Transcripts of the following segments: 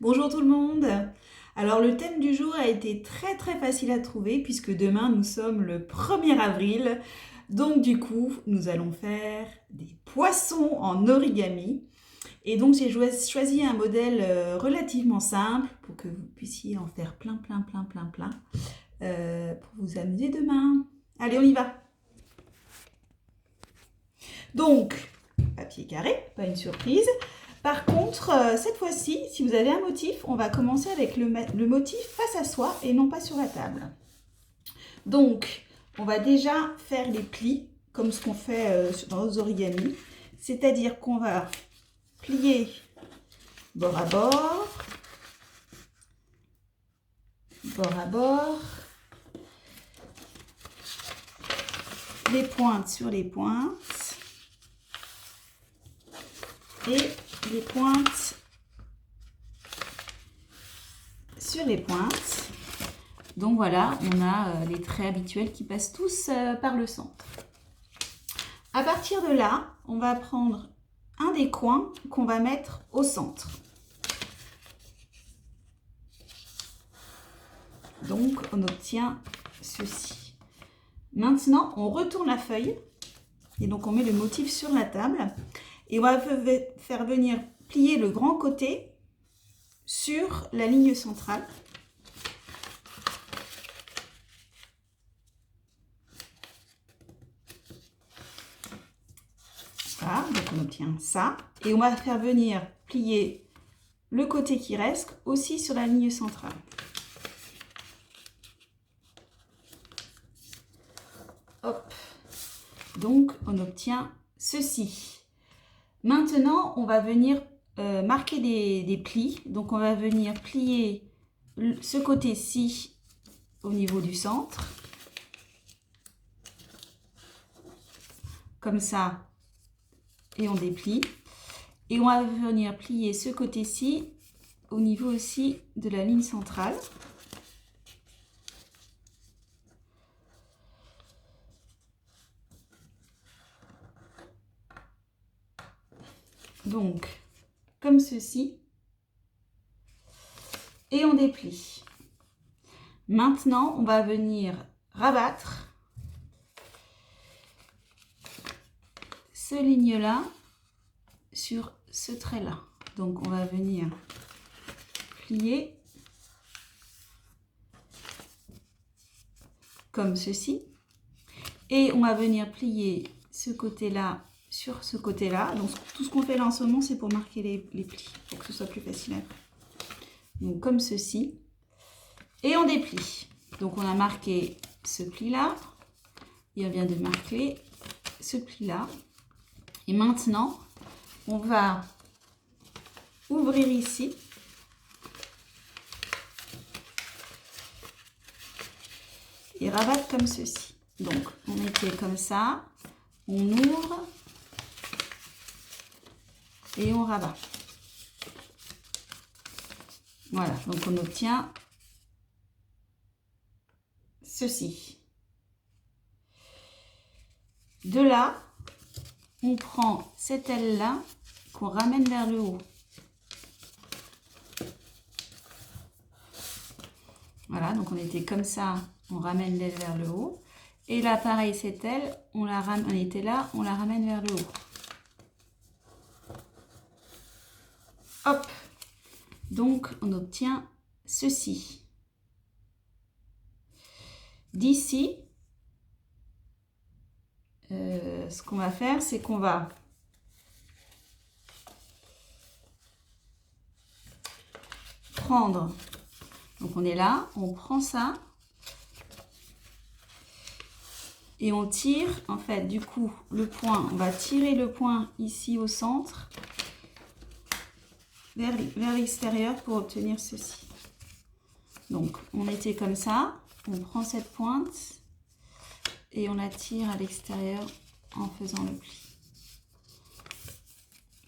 Bonjour tout le monde. Alors le thème du jour a été très facile à trouver puisque demain nous sommes le 1er avril. Donc du coup, nous allons faire des poissons en origami. Et donc j'ai choisi un modèle relativement simple pour que vous puissiez en faire plein pour vous amuser demain. Allez, on y va. Donc, papier carré, pas une surprise. Par contre, cette fois-ci, si vous avez un motif, on va commencer avec le motif face à soi et non pas sur la table. Donc, on va déjà faire les plis, comme ce qu'on fait dans nos origamis. C'est-à-dire qu'on va plier bord à bord, les pointes sur les pointes, et les pointes sur les pointes. Donc voilà, on a les traits habituels qui passent tous par le centre. À partir de là, on va prendre un des coins qu'on va mettre au centre. Donc on obtient ceci. Maintenant, on retourne la feuille et donc on met le motif sur la table et on va faire venir plier le grand côté sur la ligne centrale. Voilà, donc on obtient ça. Et on va faire venir plier le côté qui reste aussi sur la ligne centrale. Hop. Donc on obtient ceci. Maintenant, on va venir marquer des plis. Donc on va venir plier ce côté-ci au niveau du centre. Comme ça. Et on déplie. Et on va venir plier ce côté-ci au niveau aussi de la ligne centrale. Donc, comme ceci. Et on déplie. Maintenant, on va venir rabattre ce ligne-là sur ce trait-là. Donc, on va venir plier comme ceci. Et on va venir plier ce côté-là sur ce côté-là. Donc, tout ce qu'on fait là en ce moment, c'est pour marquer les plis, pour que ce soit plus facile après. Donc, comme ceci. Et on déplie. Donc, on a marqué ce pli-là. Et on vient de marquer ce pli-là. Et maintenant, on va ouvrir ici. Et rabattre comme ceci. Donc, on était comme ça. On ouvre. Et on rabat. Voilà, donc on obtient ceci. De là, on prend cette aile-là qu'on ramène vers le haut. Voilà, donc on était comme ça, on ramène l'aile vers le haut. Et là, pareil, cette aile, on était là, on la ramène vers le haut. Hop! Donc, on obtient ceci. D'ici, ce qu'on va faire, c'est qu'on va prendre, donc on est là, on prend ça, et on tire, en fait, du coup, le point, on va tirer le point ici au centre, vers l'extérieur pour obtenir ceci. Donc, on était comme ça, on prend cette pointe et on la tire à l'extérieur en faisant le pli.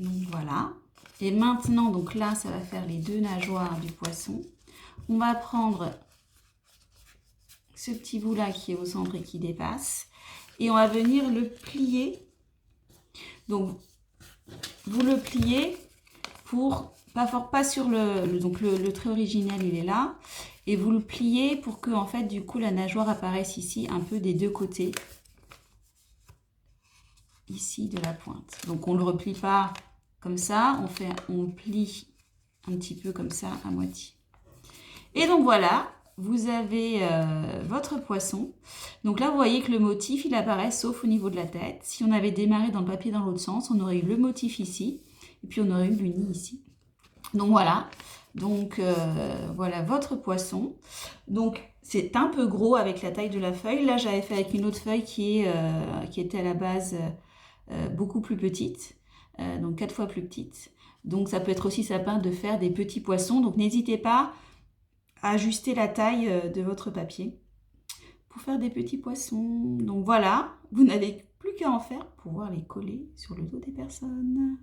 Donc, voilà. Et maintenant, donc là, ça va faire les deux nageoires du poisson. On va prendre ce petit bout-là qui est au centre et qui dépasse. Et on va venir le plier. Donc, vous le pliez pour pas sur donc le trait original, il est là. Et vous le pliez pour que, en fait, du coup, la nageoire apparaisse ici, un peu des deux côtés. Ici, de la pointe. Donc, on ne le replie pas comme ça. On plie un petit peu comme ça, à moitié. Et donc, voilà. Vous avez votre poisson. Donc là, vous voyez que le motif, il apparaît sauf au niveau de la tête. Si on avait démarré dans le papier dans l'autre sens, on aurait eu le motif ici. Et puis, on aurait eu l'uni ici. Donc voilà. Donc voilà votre poisson. Donc c'est un peu gros avec la taille de la feuille. Là, j'avais fait avec une autre feuille qui était à la base beaucoup plus petite. Donc 4 fois plus petite. Donc ça peut être aussi sympa de faire des petits poissons. Donc n'hésitez pas à ajuster la taille de votre papier pour faire des petits poissons. Donc voilà, vous n'avez plus qu'à en faire pour pouvoir les coller sur le dos des personnes.